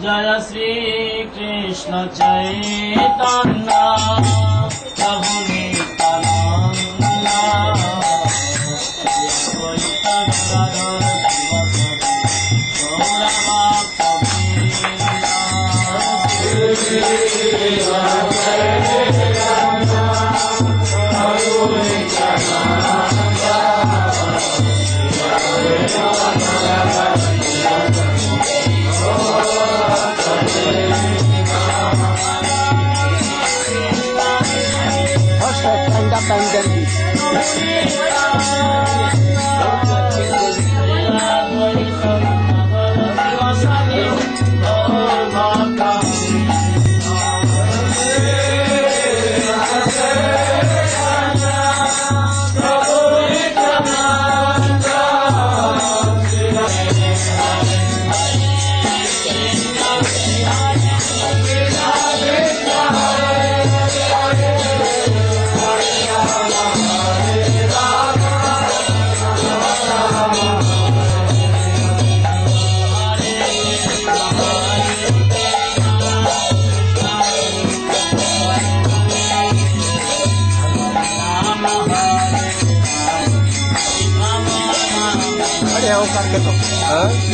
जय श्री कृष्ण चैतन्य प्रभु नित्यानंद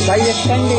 भाई एक्सटेंड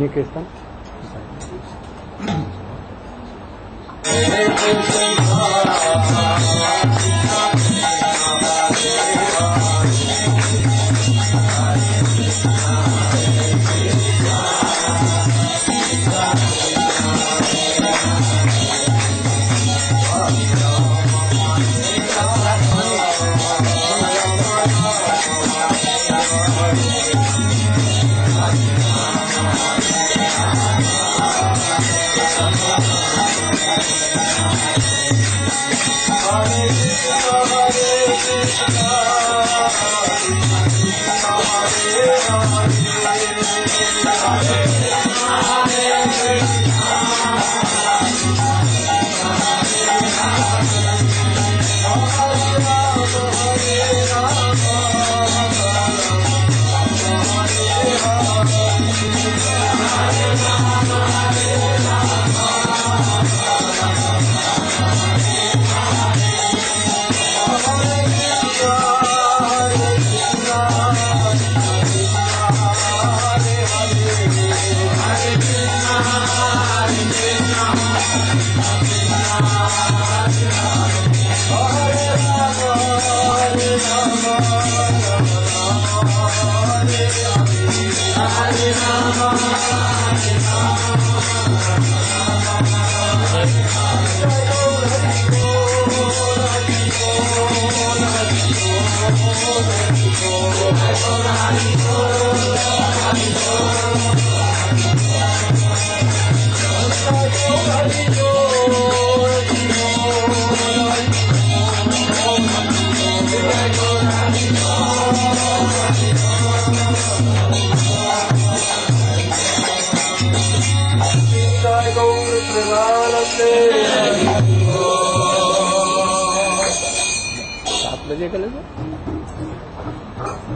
ये कीर्तन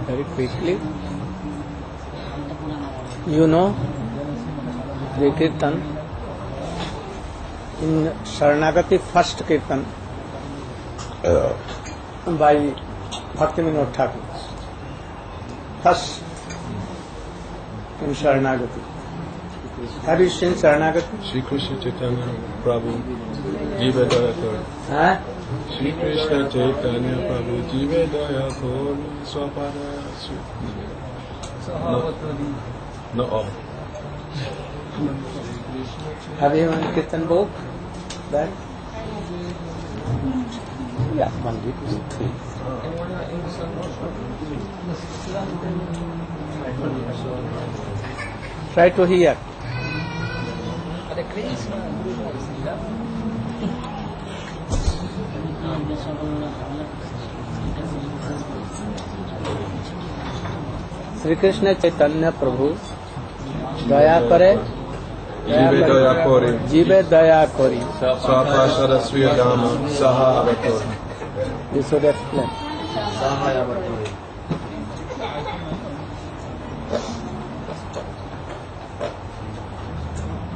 very quickly. You know the Kirtan in Sharanagati, first Kirtan by Bhaktivinoda Thakur. First in Sharanagati. Have you seen Sharanagati? Shri Krishna Chaitanya Prabhu Jiva Daya Kar. Shri Krishna Chaitanya Prabhu Jiva Daya Kar Swapadaya Sri. No all. Have you one Kirtan book? That? Yeah, 1, 2, 3. Try to hear. Shri Krishna Chaitanya प्रभु दया करे जीवे दया करी You should explain.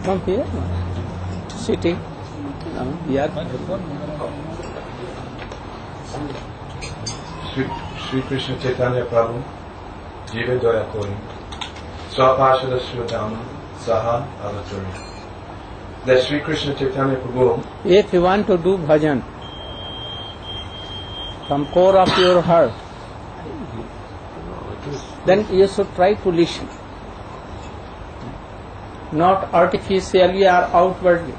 From here, sitting, here. Shri Krishna Chaitanya Prabhu Jiva Daya Kori Swapashada Sridhama Saha Avatari. That Shri Krishna Chaitanya Prabhu, if you want to do bhajan from core of your heart, then you should try to listen, not artificially or outwardly.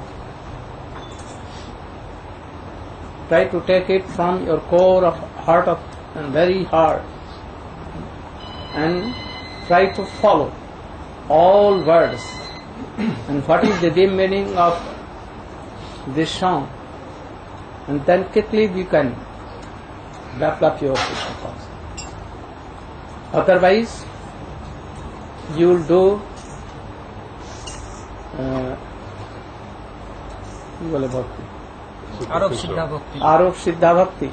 Try to take it from your core of heart of and very hard, and try to follow all words and what is the deep meaning of this song, and then quickly you can develop your Krishna consciousness. Otherwise, you will do Arop Siddha Bhakti,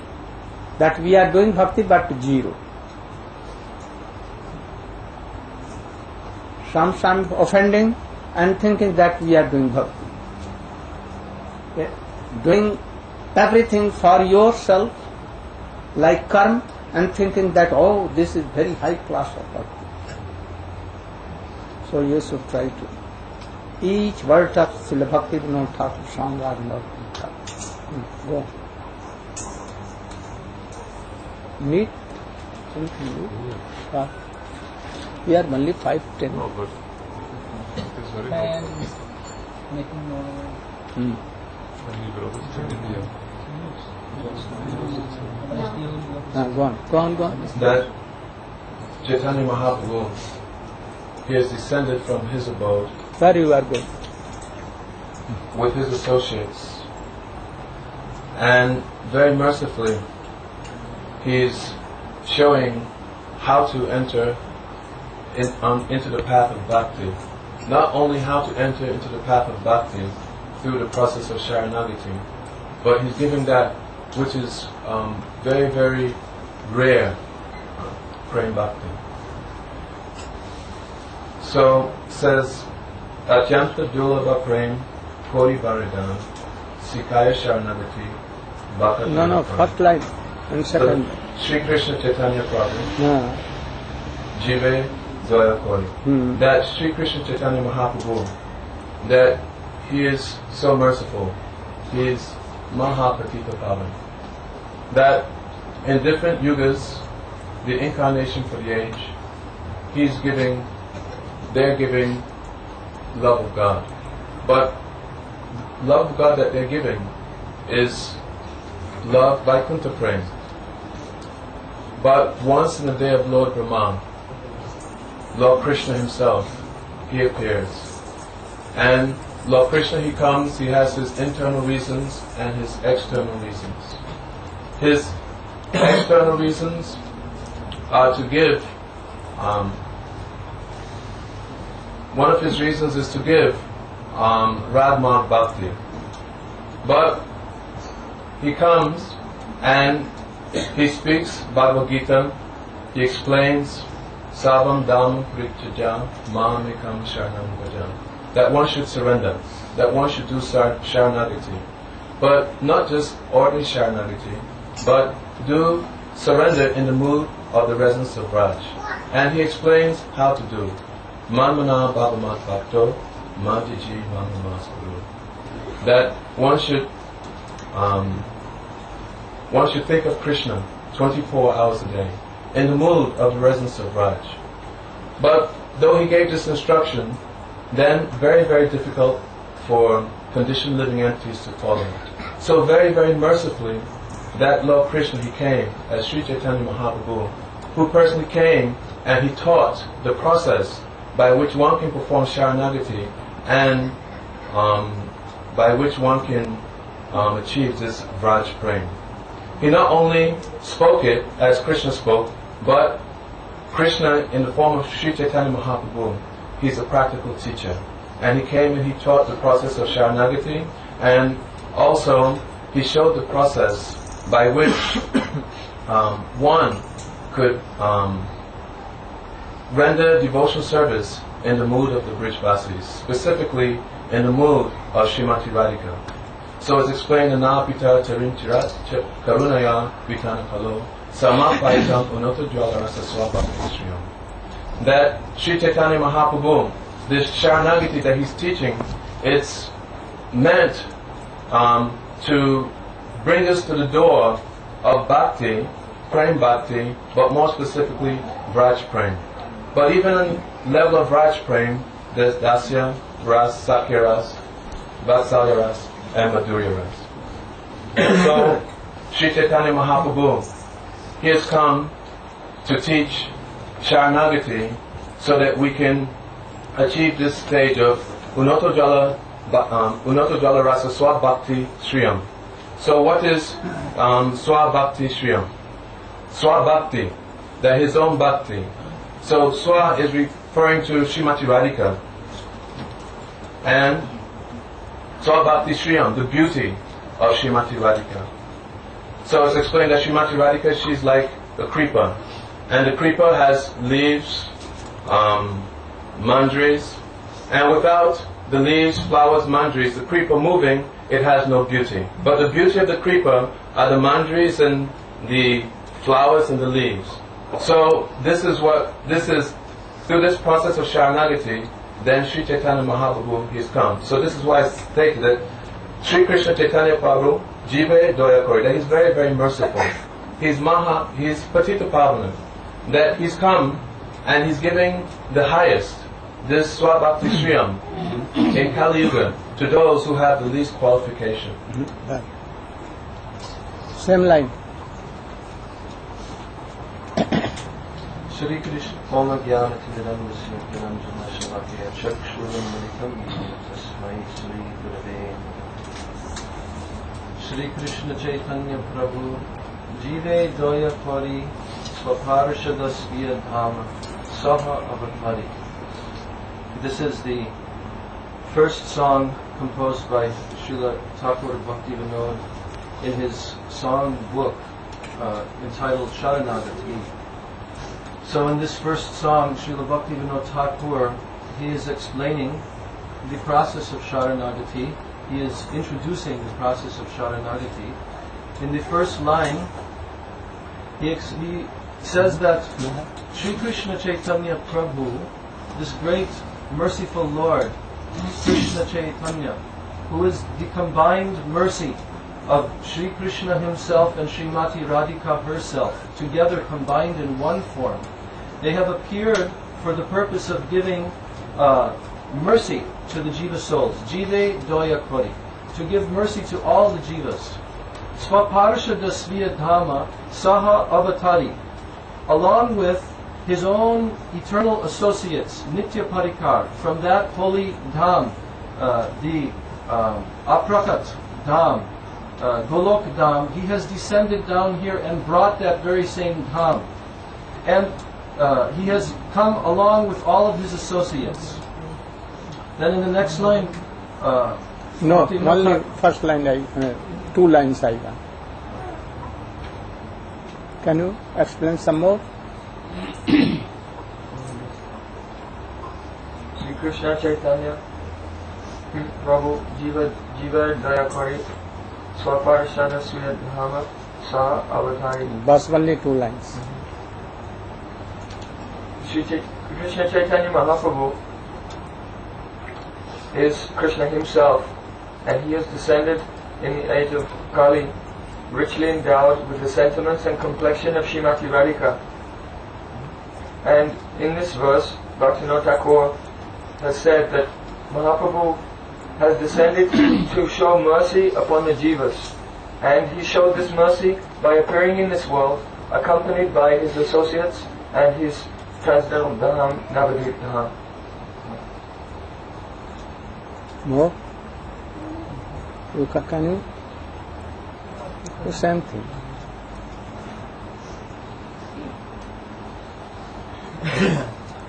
that we are doing bhakti but zero. Some offending and thinking that we are doing bhakti. Okay. Doing everything for yourself like karma and thinking that, oh, this is very high class of bhakti. So you should try to each word of Srila Bhaktivinoda Thakur song are not go. Meet something new? We are only 5-10. No, but it is very And helpful. making more Many brothers in India. Go on. That Chaitanya Mahaprabhu, he has descended from his abode Where you are going? with his associates, and very mercifully he is showing how to enter into the path of bhakti. Not only how to enter into the path of bhakti through the process of Sharanagati, but he's giving that which is very, very rare, prem bhakti. So says Atyanta Dulabha Prem Kori Varidan Sikaya Sharanagati Bhakti. No, first line and second. Sri Krishna Chaitanya Prabhu No. Jive Zoya Kori. That Sri Krishna Chaitanya Mahaprabhu, that he is so merciful, he is Mahapatita Pavan, that in different yugas, the incarnation for the age, they're giving love of God. But love of God that they're giving is love by Vaikuntha Prem. But once in the day of Lord Brahman, Lord Krishna himself, he appears. And Lord Krishna, he comes, he has his internal reasons and his external reasons. His external reasons are to give, one of his reasons is to give Radharani Bhakti. But he comes and he speaks Bhagavad Gita, he explains Savam Dhamma Prityaja Mamikam Sharanam Bhajan, that one should surrender, that one should do Sharanagati. But not just ordinary Sharanagati, but do surrender in the mood of the residence of Raj. And he explains how to do. Manmana Bhavamat Bhakto Madhiji Manamas Guru. That one should think of Krishna 24 hours a day, in the mood of the residence of Raj. But though he gave this instruction, then very, very difficult for conditioned living entities to follow it. So very, very mercifully, that Lord Krishna, he came as Sri Chaitanya Mahaprabhu, who personally came and he taught the process by which one can perform Sharanagati and by which one can achieve this Vraj Prem. He not only spoke it as Krishna spoke, but Krishna, in the form of Sri Chaitanya Mahaprabhu, he's a practical teacher. And he came and he taught the process of Sharanagati, and also he showed the process by which one could render devotional service in the mood of the Brijvasis, specifically in the mood of Srimati Radhika. So it's explained in Napita Tarim Chirat Karunaya Vitana Kalo Samapaitam Unoto Jwalarasa Swabhaktishriyam, that Sri Chaitanya Mahaprabhu, this Sharanagati that he's teaching, it's meant to bring us to the door of Bhakti, Prem Bhakti, but more specifically Vraj Prem. But even in level of Vraj Prem, there's Dasya, Ras, Sakya Ras, Vatsalya Ras, and Madhurya Ras. And so, Sri Chaitanya Mahaprabhu, he has come to teach Sharanagati so that we can achieve this stage of Unoto Jala Rasa Swabhakti Shriyam. So what is Swabhakti Shriyam? Swabhakti, that his own bhakti. So Swa is referring to Srimati Radhika, and Swabhakti Shriyam, the beauty of Srimati Radhika. So it's explained that Srimati Radhika, she's like a creeper, and the creeper has leaves, mandaries, and without the leaves, flowers, mandaries, the creeper moving, it has no beauty. But the beauty of the creeper are the mandaries and the flowers and the leaves. So this is through this process of Sharanagati, then Sri Chaitanya Mahaprabhu is come. So this is why I stated that Sri Krishna Chaitanya Prabhu Jive Doya Kori, that he's very, very merciful. He's Patita Pavana, that he's come and he's giving the highest, this Swabhakti Shriyam in Kali Yuga to those who have the least qualification. Right. Same line. Shri Krishna Oma Gyana Tinidam Vishyam Janashavakya Chakshuram Manikam Tasmai Shri Gurave Shri Krishna Chaitanya Prabhu Jive Doya Kori Swaparashadasviya Dhama Saha Avatari. This is the first song composed by Srila Thakur Bhaktivinoda in his song book entitled Sharanagati. So in this first song, Srila Bhaktivinoda Thakur, he is explaining the process of Sharanagati. He is introducing the process of Sharanagati. In the first line, he says that Sri Krishna Chaitanya Prabhu, this great merciful Lord, Krishna Chaitanya, who is the combined mercy of Sri Krishna himself and Srimati Radhika herself, together combined in one form. They have appeared for the purpose of giving mercy to the jiva souls, jive doya kori, to give mercy to all the jivas. Swaparashadasviya dhama saha avatari, along with his own eternal associates, Nitya Parikar, from that holy dham, the Aprakat dham, Golok dham, he has descended down here and brought that very same dham. And he has come along with all of his associates. Then in the next line, No, only first line, two lines I got. Can you explain some more? Sri Krishna Chaitanya Prabhu Jiva Dayakari Swaparashada Sriya Dhama Sa Avatari. Bas only two lines. Sri Krishna Chaitanya Mahaprabhu is Krishna himself, and he has descended in the age of Kali, richly endowed with the sentiments and complexion of Srimati Radhika. And in this verse, Bhaktivinoda Thakur has said that Mahaprabhu has descended to show mercy upon the jivas, and he showed this mercy by appearing in this world, accompanied by his associates and his transcendental dham, Navadvip dham. More? Can you? The same thing.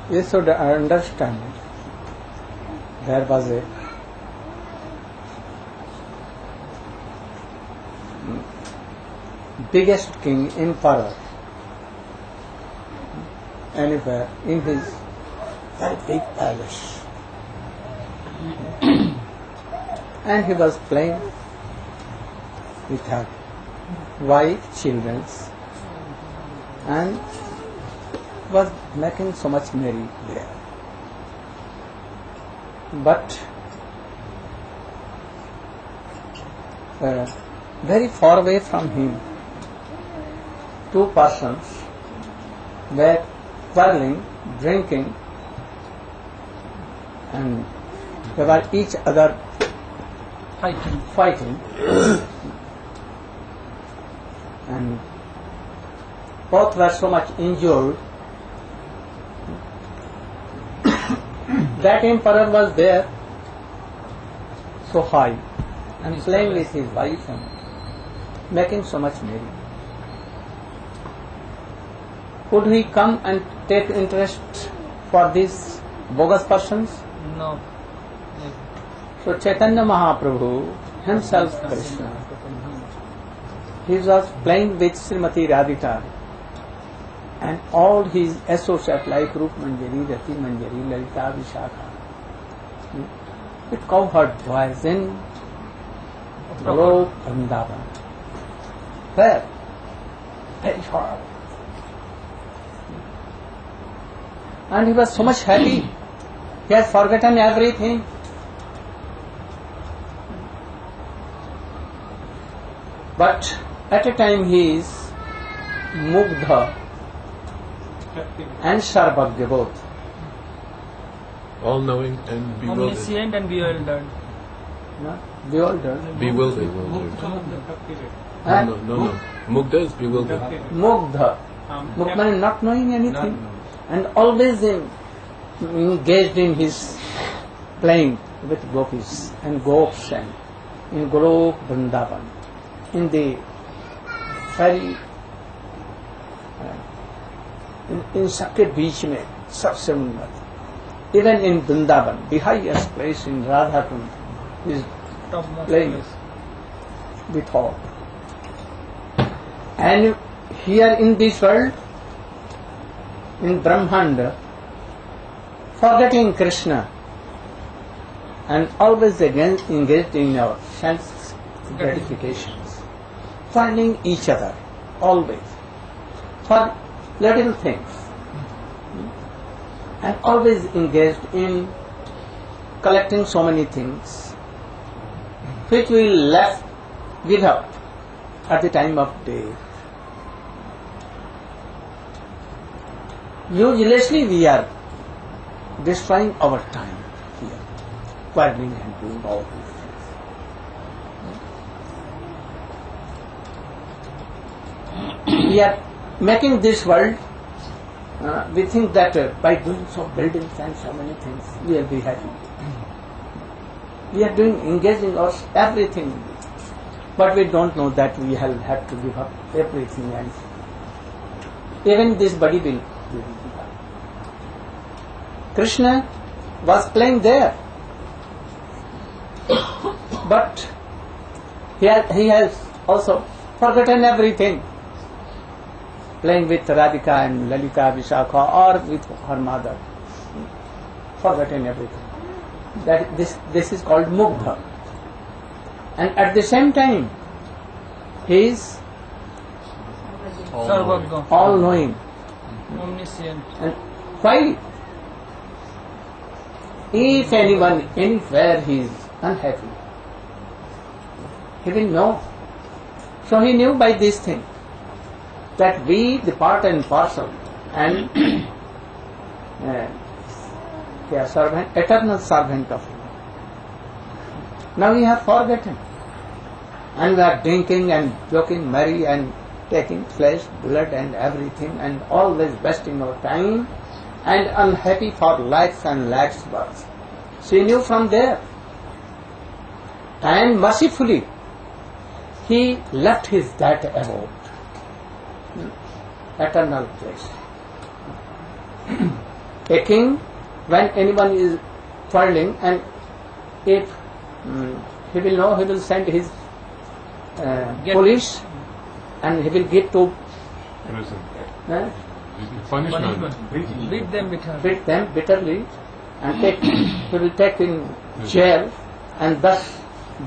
You should understand there was a biggest king in power anywhere in his very big palace. And he was playing with her wife, children, and was making so much merry there. But very far away from him, two persons were quarreling, drinking, and they were each other fighting. And both were so much injured. That emperor was there, so high, and playing with his wife and making so much merry. Could he come and take interest for these bogus persons? No. So Chaitanya Mahaprabhu himself, Krishna, he was playing with Srimati Radhika and all his associates like Rup Manjari, Rati Manjari, Lalita Vishakha, with cowherd voice in Lok Vrindavan. Where? Very far. And he was so much happy. He has forgotten everything. But at a time he is Mugdha and Sarvagya both. All-knowing and bewildered. Omniscient and bewildered. No? Bewildered. Bewildered. And No. Mugdha is bewildered. Mugdha. Mugdha is not knowing anything. And always engaged in his playing with gopis and gops and in Golok Vrindavan. In the very in सबके बीच में सबसे उन्नत. Even in Vrindavan, the highest place in Radha Kund is playing with all. And here in this world, in Brahmanda, forgetting Krishna and always again engaged in our sense gratifications, finding each other always for little things, and always engaged in collecting so many things which we left without at the time of death. Uselessly we are destroying our time here, quarreling and doing all these things. We are making this world, we think that by doing so buildings and so many things, we will be happy. We are doing, engaging us everything, but we don't know that we have to give up everything, and even this body will give up. Krishna was playing there, but he has also forgotten everything, playing with Radhika and Lalita Vishakha or with her mother, forgotten everything. That this is called Mugdha. And at the same time, he is all-knowing. Omniscient. And why? If anyone, anywhere he is unhappy, he will know. So he knew by this thing that we, the part and parcel, and servant, eternal servant of him. Now we have forgotten, and we are drinking and joking merry and taking flesh, blood and everything, and always wasting our time, and unhappy for lakhs and lakhs births. So he knew from there, and mercifully he left his that abode, eternal place. A king, when anyone is quarreling, and if he will know, he will send his police, and he will give to punishment. Beat them bitterly, and he will take in jail, and thus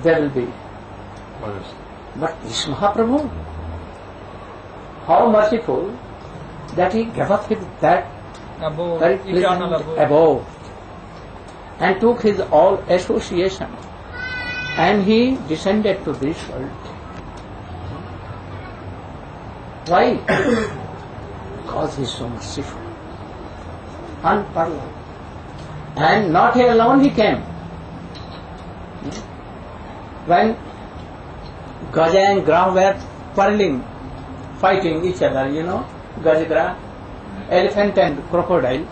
they will be Punished. But this Mahaprabhu, how merciful that he gave up his that above, very eternal pleasant above. abode, and took his all association, and he descended to this world. Why? Because he is so merciful, unparalleled. And not here alone he came. When Gaja and Gra were quarreling, fighting each other, you know, Gajagra, elephant and crocodile.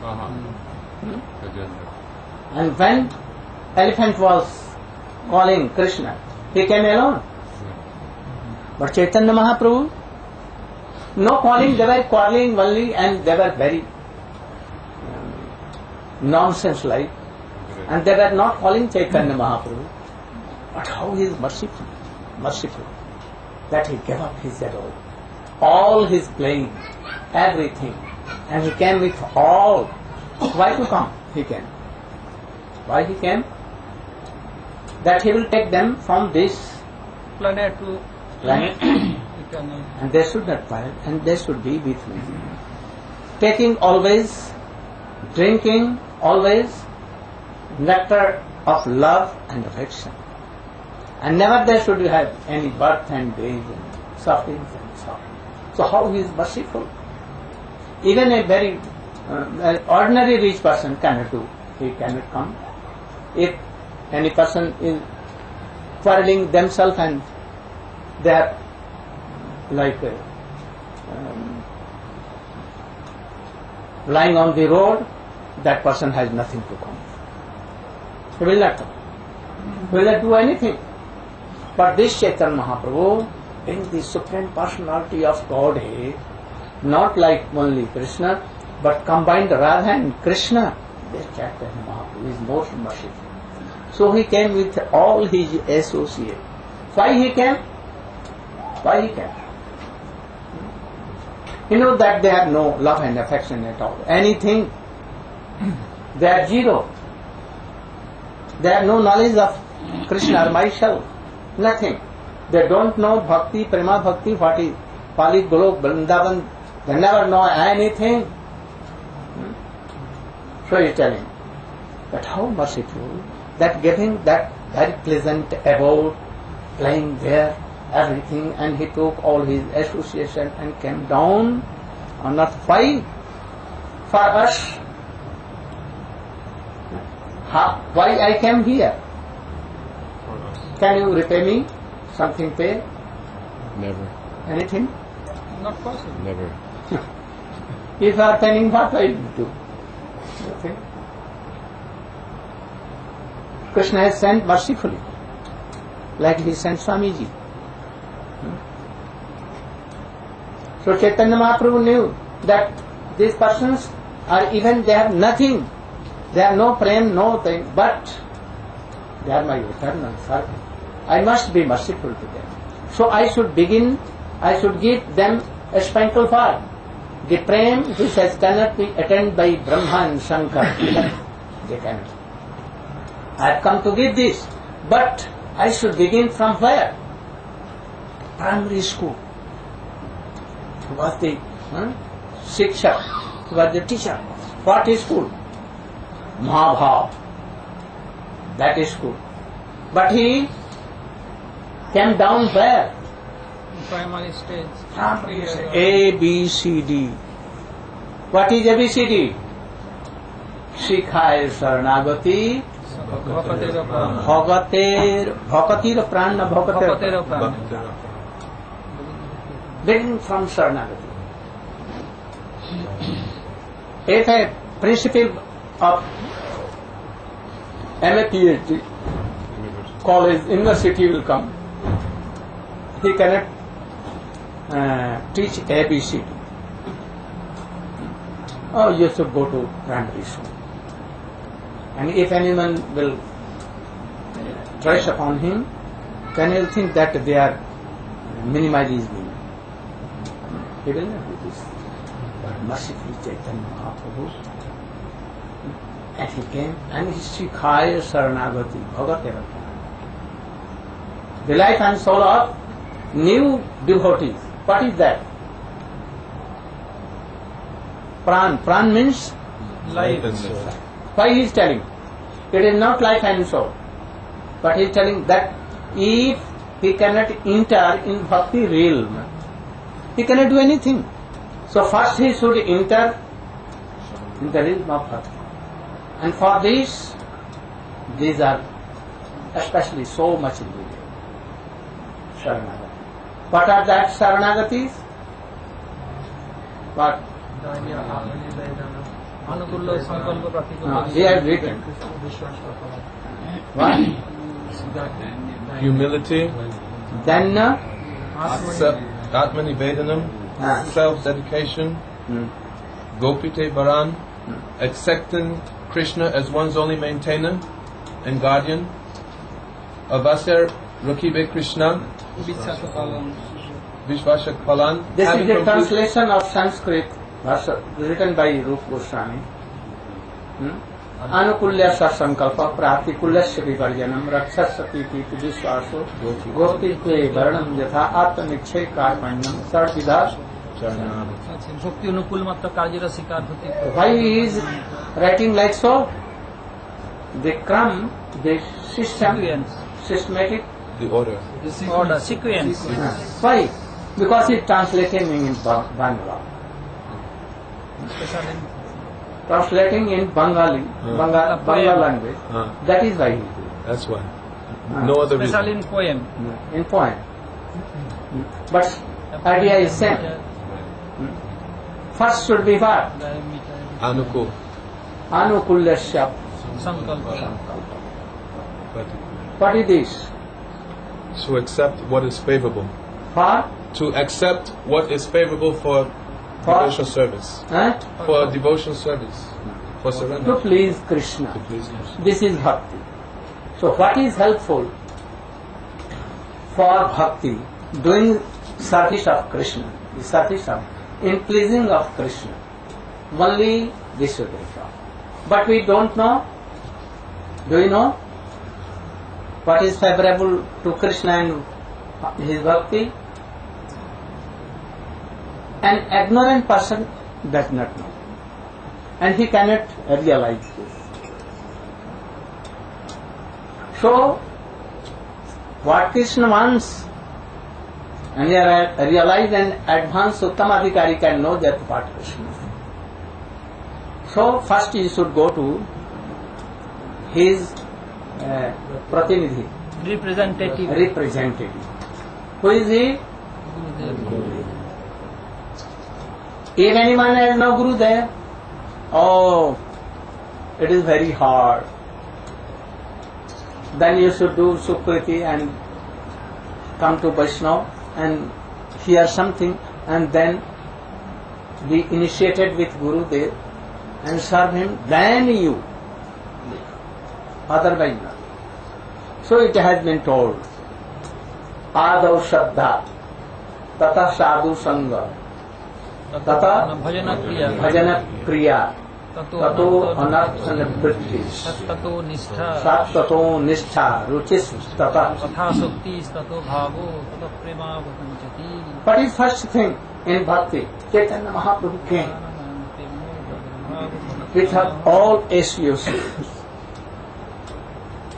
And when elephant was calling Krishna, he came alone. But Chaitanya Mahaprabhu, no calling, they were quarreling only, and they were very nonsense like, and they were not calling Chaitanya Mahaprabhu. But how he is merciful, merciful, that he gave up his abode, all his playing, everything, and he came with all. Why to come? He came. Why he came? That he will take them from this Planet to planet, eternal. and they should not quarrel, and they should be with me. Taking always, drinking always, nectar of love and affection. And never they should have any birth and days and sufferings and sorrow. So how he is merciful? Even a very ordinary rich person cannot do. He cannot come. If any person is quarreling themselves and they are like lying on the road, that person has nothing to come. He will not come. He will not do anything. But this Chaitanya Mahaprabhu, in the Supreme Personality of Godhead, not like only Krishna, but combined Radha and Krishna, this Chaitanya Mahaprabhu is most merciful. So he came with all his associates. Why he came? Why he came? He knows that they have no love and affection at all. Anything. They are zero. They have no knowledge of Krishna or myself. Nothing. They don't know bhakti, prema bhakti, what is Pali, Golok, Vrindavan. They never know anything. So he is telling that how merciful, that giving that very pleasant abode, playing there, everything, and he took all his association and came down on earth. Why? For us. Why I came here? Can you repay me something pay? Never. Anything? Not possible. Never. If you are paying, what I will do? Okay. Krishna has sent mercifully, like he sent Swamiji. So Chaitanya Mahaprabhu knew that these persons are even, they have nothing. They have no prem, no thing, but they are my eternal servant. I must be merciful to them. So I should begin, I should give them a sprinkle for the prem which cannot be attained by Brahma and Shankar. They cannot. I have come to give this, but I should begin from where? Primary school. He was the Shiksha, he was the teacher. What is school? Mahabhav. That is school. But he came down where? Primary stage. A, B, C, D. What is A, B, C, D? Shikhaya Saranagati, Bhakatir Prana, Bhakatir Prana. Beginning from Saranagati. If a principal of MA PhD college, university will come, he cannot teach ABC. Oh, you should go to primary school. And if anyone will trash upon him, then he will think that they are minimizing him. He will not do this. But mercifully Chaitanya Mahaprabhu, and he came and he Shikhaya Saranagati, Bhagatera. The life and soul of new devotees. What is that? Pran. Pran means Life. why he is telling? It is not life and soul. But he is telling that if he cannot enter in bhakti realm, he cannot do anything. So first he should enter in the realm of bhakti. And for this, these are especially so much needed. Sharanagati. What are that Saranagatis? What? He has written. What? Humility, Then Atmani Vedanam, self-dedication, Gopite Varan, accepting Krishna as one's only maintainer and guardian, Avasar Rakibe Krishna, Vishvashak Palan. this is the translation of Sanskrit verse written by Rupa Goswami. Anukulya sasankalpa pratikulya vivarjanam rakshasati piti vishvaso gopitve varanam yatha atmanikshe karmanyam sarvidha. भक्ति अनुकूल मात्र कार्य शिकार होती है. Why he is writing like so? the crumb, the system, Sequence. systematic. The order. Order, sequence. Why? Because he translated in Bangla. Special in Translating in Bengali, Bangla language. That is why he did. That's why. No other special reason. in poem. In poem. But idea is same. First should be what? Anukul. Anukulyasya. Sankalpa. What is this? To accept what is favorable. For? To accept what is favorable for devotional service. For devotional service. For surrender. To please Krishna. To please Krishna. This is bhakti. So what is helpful for bhakti? Doing service of Krishna. The service of, in pleasing of Krishna. Only this should be found. But we don't know. Do you know what is favorable to Krishna and his bhakti? An ignorant person does not know. And he cannot realize this. So, what Krishna wants, and he realize and advanced Uttamadhikari can know that what Krishna is. So, first you should go to his Pratinidhi, representative. Who is he? If anyone has no Guru there, oh, it is very hard. Then you should do Sukriti and come to Vaishnava and hear something and then be initiated with Guru there and serve him, then you. Otherwise not. So it has been told, Adav Shraddha, Tata Sadhu Sangha, Tata Bhajana Kriya, Tato Anarthana Vritti, Tato Nishtha, Sattato Nishtha, Ruchis Tata. Tatha Sukti, Tato Bhavo, Tato Prema Bhavanchati. What is first thing in Bhakti? Chaitanya Mahaprabhu came with her all associates.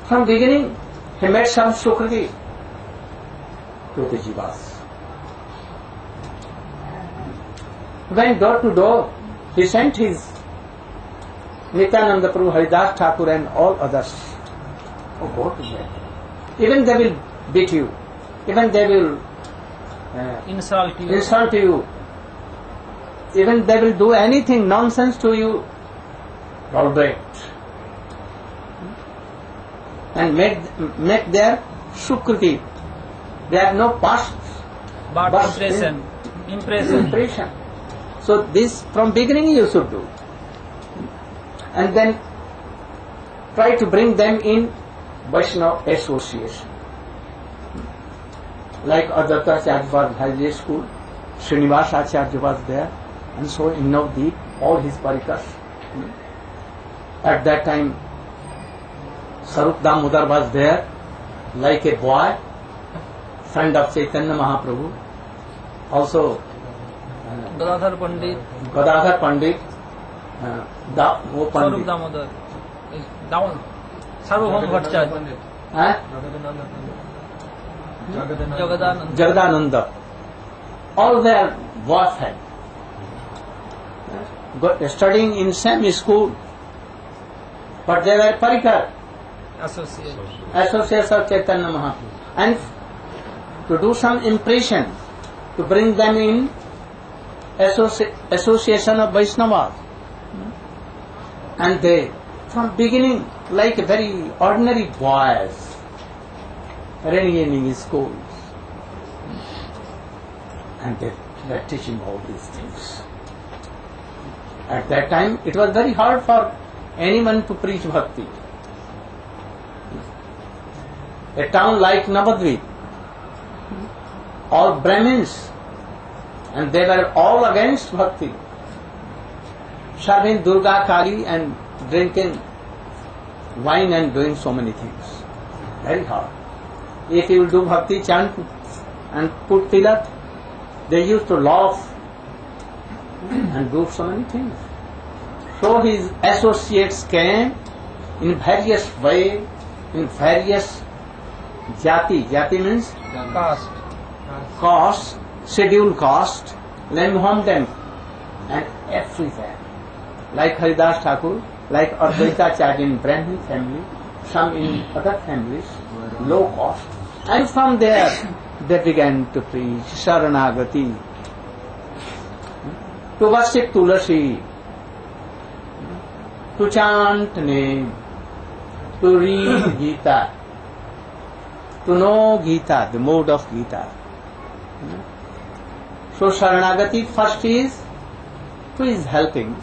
From beginning, he made some Sukriti to the Jivas. Went door to door, he sent his Nityananda Prabhu, Haridas Thakur and all others. Oh, go to them. Even they will beat you. Even they will Insult you. insult you. Even they will do anything nonsense to you. All right. And make their Sukriti. They have no past. But impression. So this from beginning you should do. And then try to bring them in Vaishnava association. Like Adatta Acharya has a school, Srinivas Acharya was there, and so in Navdeep, all his parikas. At that time, Sarup Damodar was there, like a boy, friend of Chaitanya Mahaprabhu. Also, Gadadhar Pandit, wo Sarup Pandit. Damodar, down, Sarvabhauma Bhattacharya, Jagadananda. Jagadananda. All their was had. Studying in same school, but they were parikar, associates of Chaitanya Mahaprabhu. And to do some impression, to bring them in association of Vaishnavas. And they, from beginning, like very ordinary boys, running in schools. And they were teaching all these things. At that time, it was very hard for anyone to preach bhakti. A town like Navadvip, all Brahmins, and they were all against bhakti, serving Durga, Kali and drinking wine and doing so many things. Very hard. If you will do bhakti, chant and put tilak, they used to laugh and do so many things. So his associates came in various way, in various jati. Jati means caste, scheduled caste, among them and everywhere. Like Haridas Thakur, like Advaita Acharya in Brahmin family, some in other families, low caste. And from there they began to preach Sharanagati, to worship Tulasi, to chant name, to read Gita, to know Gita, the mode of Gita. So Sharanagati first is who is helping,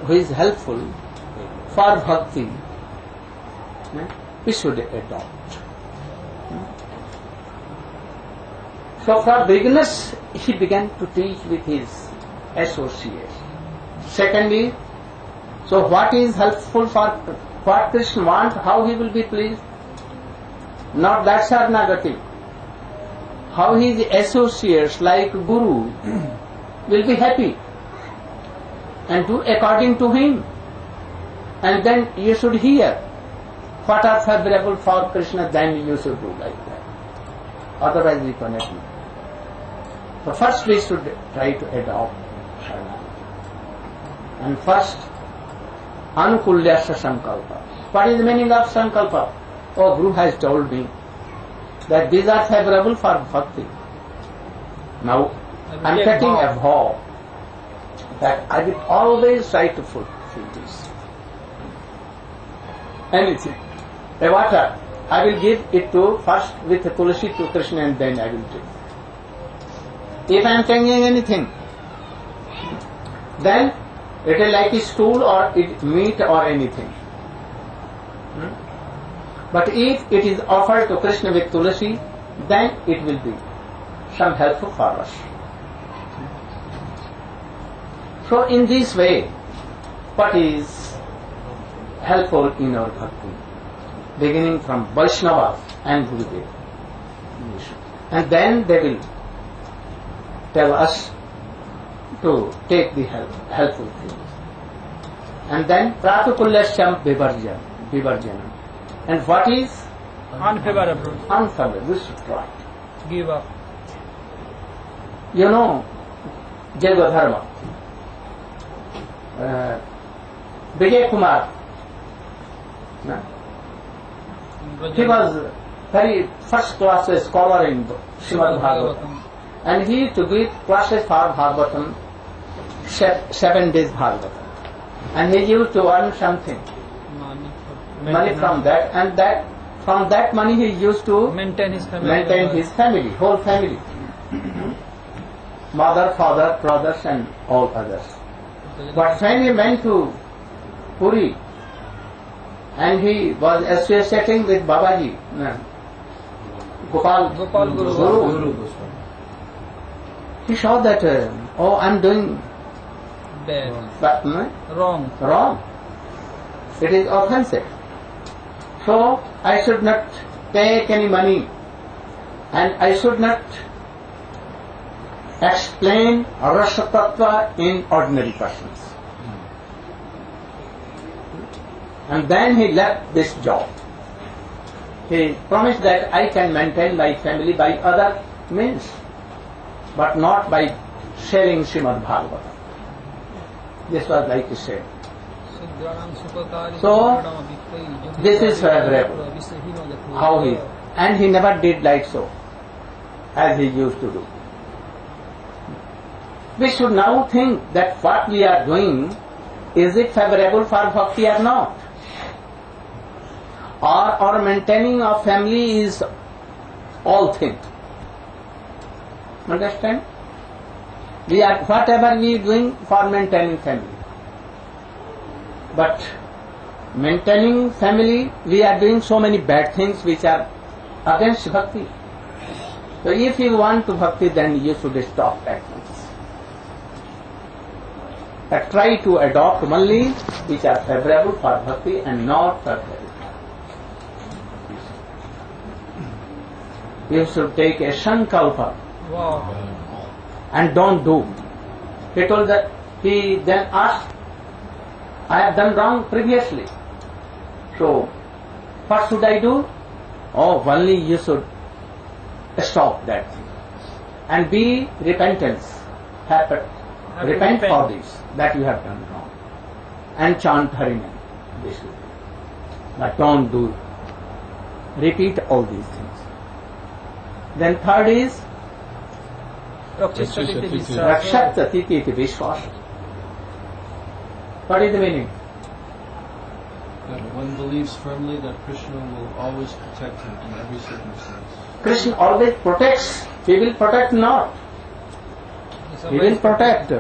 who is helpful for bhakti, we should adopt. So for beginners, he began to teach with his associates. Secondly, so what is helpful for what Krishna wants, how he will be pleased? Not that Sharanagati. How his associates like Guru will be happy and do according to him. And then you should hear what are favorable for Krishna, then you should do like that. Otherwise we cannot do. So first we should try to adopt Sharanagati. And first, Anukulyasya Sankalpa. What is the meaning of Sankalpa? Oh, Guru has told me that these are favorable for bhakti. Now, I am taking a vow that I will always try to fulfill this. Anything. A water, I will give it to first with a tulasi to Krishna and then I will drink. If I am changing anything, then it is like a stool or meat or anything. But if it is offered to Krishna with tulasi, then it will be some helpful for us. So in this way, what is helpful in our bhakti? Beginning from Vaishnava and Gurudev. And then they will tell us to take the helpful things. And then Pratukullasyam Vivarjanam. And what is unfavorable? Unfavorable. We should try. Give up. You know, Jagadharma. Vijay Kumar. He was very first class scholar in Srimad Bhagavatam. And he to give classes for Bhagavatam, 7 days Bhagavatam. And he used to earn something. Money from that, and from that money he used to maintain his family, whole family. Mother, father, brothers and all others. But when he went to Puri and he was associating with Babaji, Gopal Guru, he saw that, oh, I am doing bad, wrong. It is offensive. So I should not take any money and I should not explain Rasa Tattva in ordinary persons. And then he left this job. He promised that I can maintain my family by other means, but not by sharing Srimad Bhagavatam. This was like he said. So, this is favorable. How he, and he never did like so, as he used to do. We should now think that what we are doing, is it favorable for bhakti or not? Or our maintaining of family is all thing. Understand? We are, whatever we are doing for maintaining family. But maintaining family, we are doing so many bad things which are against bhakti. So if you want to bhakti, then you should stop that things. Try to adopt only which are favorable for bhakti and not for bhakti. You should take a sankalpa. Wow. And don't do. He told that, he then asked, I have done wrong previously. So, what should I do? Oh, only you should stop that thing and be repentance. Repent for this, that you have done wrong. And chant Harinam. This will be. But don't do. Repeat all these things. Then third is Rakshatati Vishwas. What is the meaning? That one believes firmly that Krishna will always protect him in every circumstance. Krishna always protects. He will protect not. He will protect.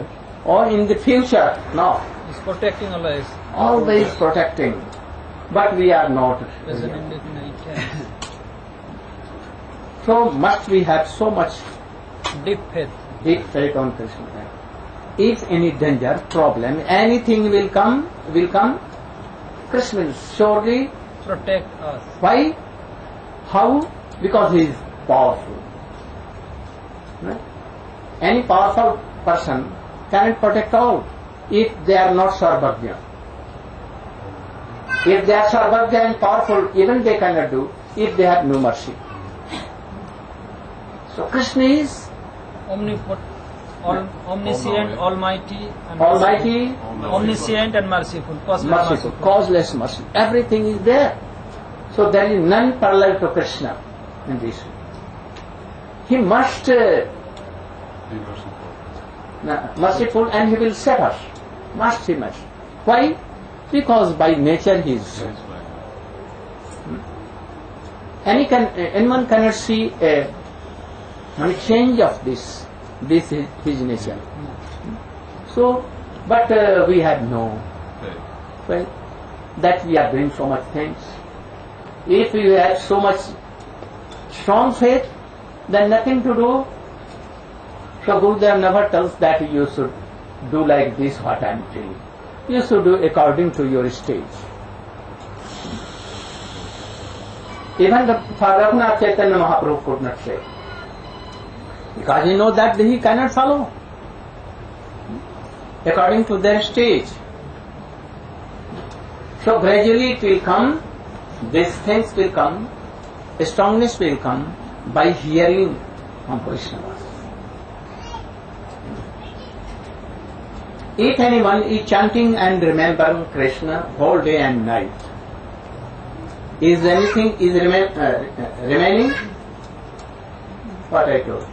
Or in the future, no. He's protecting always. Always protecting. But we are not. So must we have so much Deep faith. deep faith on Krishna. If any danger, problem, anything will come, Krishna will surely Protect us. Why? How? Because he is powerful. Right? Any powerful person cannot protect all if they are not Sarvagya. If they are Sarvagya and powerful, even they cannot do if they have no mercy. So Krishna is omniscient, almighty, and omniscient and merciful. Causeless mercy. Everything is there. So there is none parallel to Krishna in this. He must be merciful and he will save us. Must. Why? Because by nature he is. Anyone cannot see a change of this. This is his nature. So, but we have no. Well, that we are doing so much things. If you have so much strong faith, then nothing to do. So Gurudev never tells that you should do like this what I am doing. You should do according to your stage. Even the Raghunath Chaitanya Mahaprabhu could not say. Because he knows that he cannot follow. According to their stage. So gradually it will come, these things will come, strongness will come by hearing from Vaishnavas. If anyone is chanting and remembering Krishna whole day and night, is anything remaining? What I told.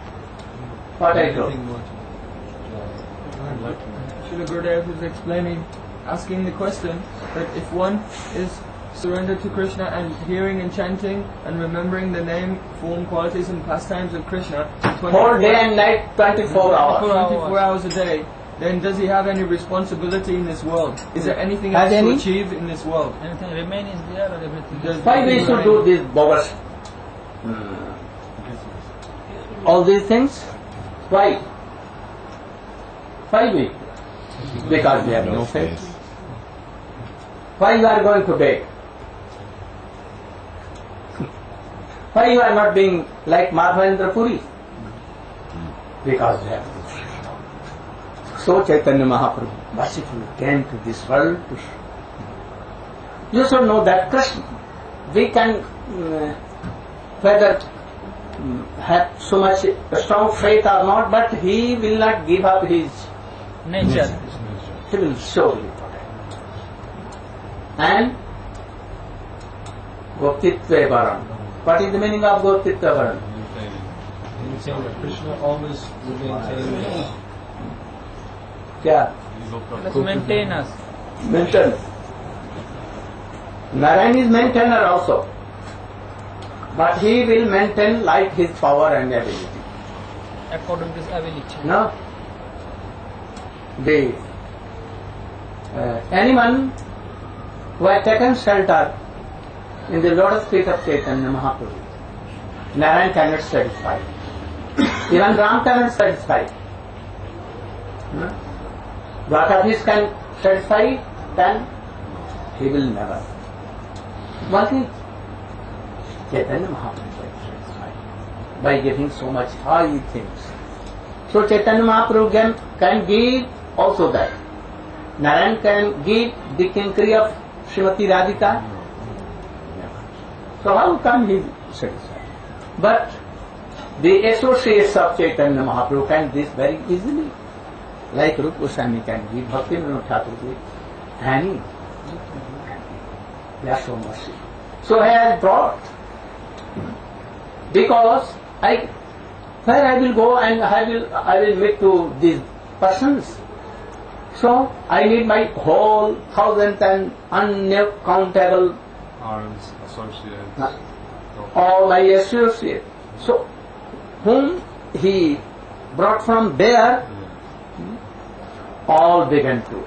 Srila Gurudev is explaining, asking the question that if one is surrendered to Krishna and hearing and chanting and remembering the name, form, qualities and pastimes of Krishna whole day and night, 24 hours. 24 hours a day, then does he have any responsibility in this world? Is there anything else to achieve in this world? Anything remain is there or everything? Why we should do this bogus? All these things? Why? Why we? Because we have no faith. Why you are going to beg? Why you are not being like Madhavendra Puri? Because we have no faith. So Chaitanya Mahaprabhu mercifully came to this world to show. You should know that Krishna, we can whether have so much strong faith or not, but he will not give up his nature. He will surely protect. And Goptitva Varam. What is the meaning of Goptitva Varam? Krishna always will maintain. Yeah. Let's maintain us. Maintain. Narayana is maintainer also. But he will maintain like his power and ability. According to his ability. No? Anyone who has taken shelter in the lotus feet of Chaitanya Mahaprabhu, Narayana cannot satisfy. Even Ram cannot satisfy. Dwarkadhish can satisfy, then he will never. One thing, Chaitanya Mahaprabhu can satisfy by giving so much high things. So Chaitanya Mahaprabhu can give also that. Narayana can give the kinkari of Srimati Radhika So how come he is satisfied? But the associates of Chaitanya Mahaprabhu can do this very easily. Like Rupa Goswami can give, Bhaktivinoda Thakur give, any. They are so merciful. So I have brought, because where I will go and I will meet to these persons. So I need my whole thousand and uncountable Arms, associates. all my associates. So whom he brought from there, all began to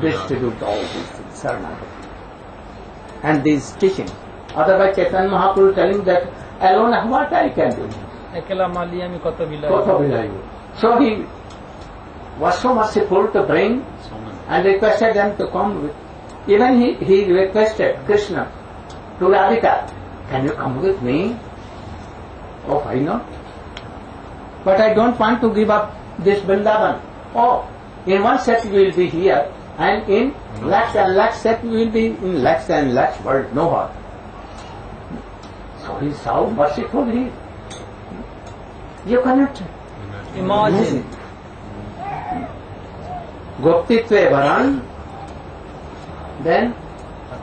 distribute all these things, Saranagati. And these teaching. Otherwise Chaitanya Mahaprabhu telling that alone what I can do. একলা মালি আমি কত বিলাই কত বিলাইব. So he was so merciful to bring and requested them to come with. Even he requested Krishna to Radhika, can you come with me? Oh, why not? But I don't want to give up this Vrindavan. Oh, in one set we will be here, and in lakhs and lakhs set we will be in lakhs and lakhs world, no more. So he is how merciful he is. You cannot imagine. Goptitve varan, then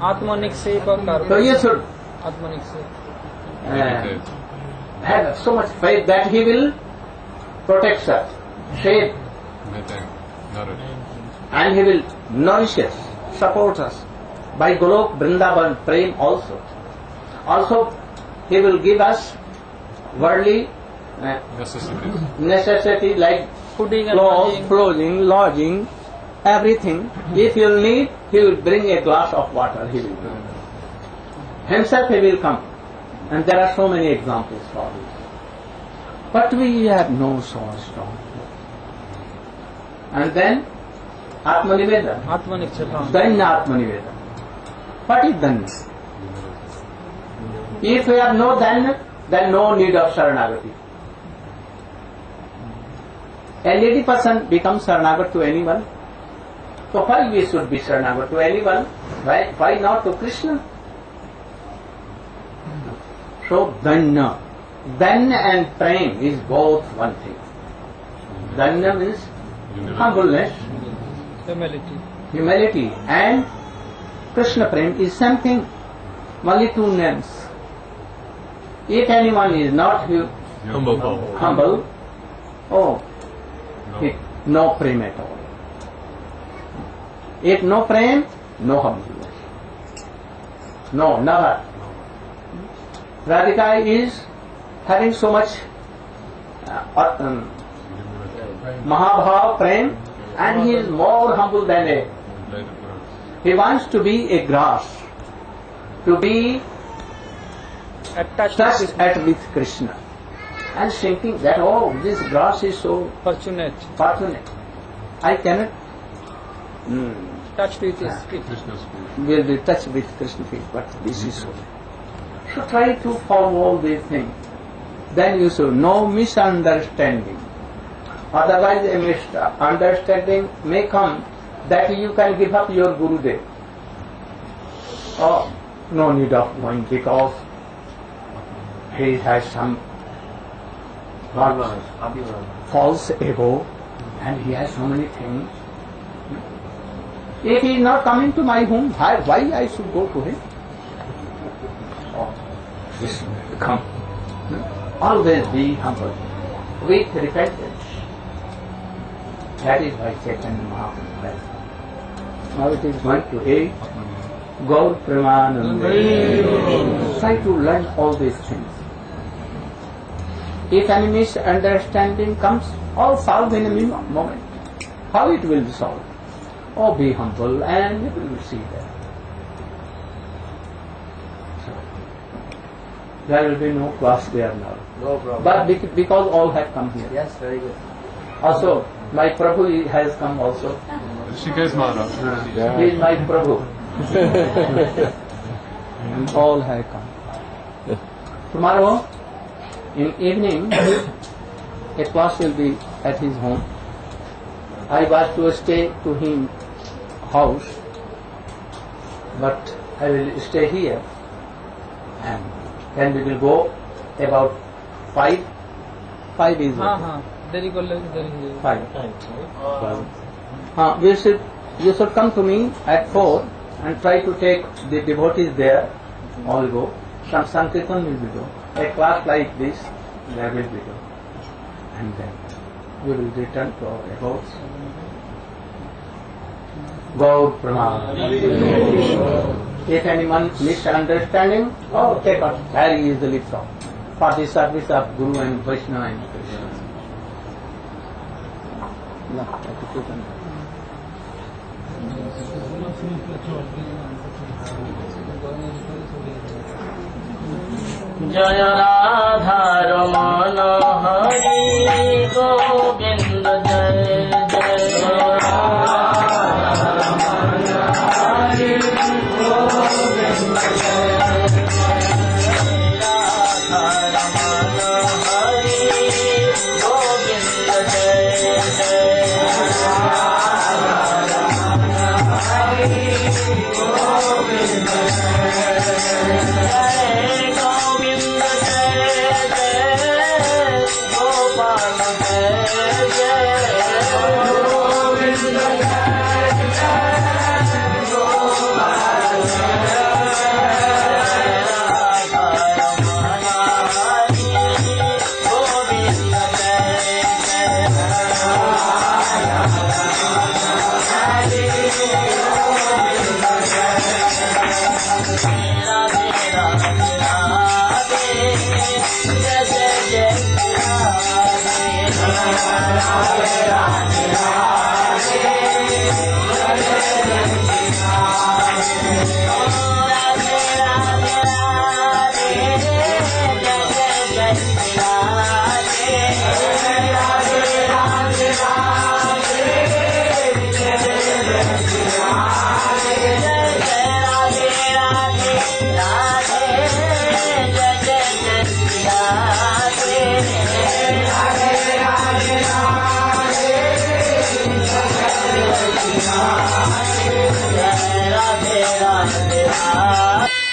आत्मनिक से प्रकार so you should आत्मनिक से have so much faith that he will protect us, save, and he will nourish us, support us by Golok Vrindavan Prem also. Also, he will give us worldly necessity like Fooding and clothes, lodging. clothing, lodging, everything. If you need, he will bring a glass of water. He will bring. Himself he will come, and there are so many examples for this. But we have no so strong. And then Atmaniveda. आत्मनिक से हाँ Danya Atmaniveda. What is Danya? If we have no Danya, then no need of Saranagati. A needy person becomes Saranagat to anyone. So why we should be Saranagat to anyone? Why not to Krishna? So Danya. Danya and Prem is both one thing. Danya means humbleness, humility, and Krishna Prem is something, only two names. If anyone is not humble, oh, no Prem at all. If no Prem, no humbleness. No, never. Radhika is having so much Mahabhav Prem, and he is more humble than a. He wants to be a grass, to be touched at with Krishna, and thinking that oh, this grass is so fortunate I cannot touch with his feet. will be touched with Krishna feet, but this is so. So try to follow all these things. Then you should no misunderstanding. Otherwise, a misunderstanding may come that you can give up your Gurudev. Oh, no need of going because he has some false ego and he has so many things. If he is not coming to my home, why I should go to him? Oh, this come. Always be humble with repentance. That is why Chaitanya Mahaprabhu said. Now it is going to 8. Gaur Premananda. Try to learn all these things. If any misunderstanding comes, all solved in a moment. How it will be solved? Oh, be humble and you will see that. So, there will be no class there now. No problem. But because all have come here. Yes, very good. Also, my Prabhu has come also. Shikesh Maharaj. He is my Prabhu. And all have come. Tomorrow, in evening, a class will be at his home. I was to stay to him house, but I will stay here and Then we will go about 5. 5 is हाँ okay. हाँ देरी कर ले देरी है 5. You should come to me at 4 and try to take the devotees there. All go. Some Sankirtan will be do. A class like this, there will be do. And then we will return to our abodes. Gaur Pranam. If anyone misunderstanding, take out very easily from. For the service of Guru and Vaishnava and Krishna. No, जय राधा रमन हरि गोविंद जय जय राधा रमन हरि गोविंद जय राधा रमन हरि गोविंद जय जय राधा रमन हरि गोविंद राधे राधे राधे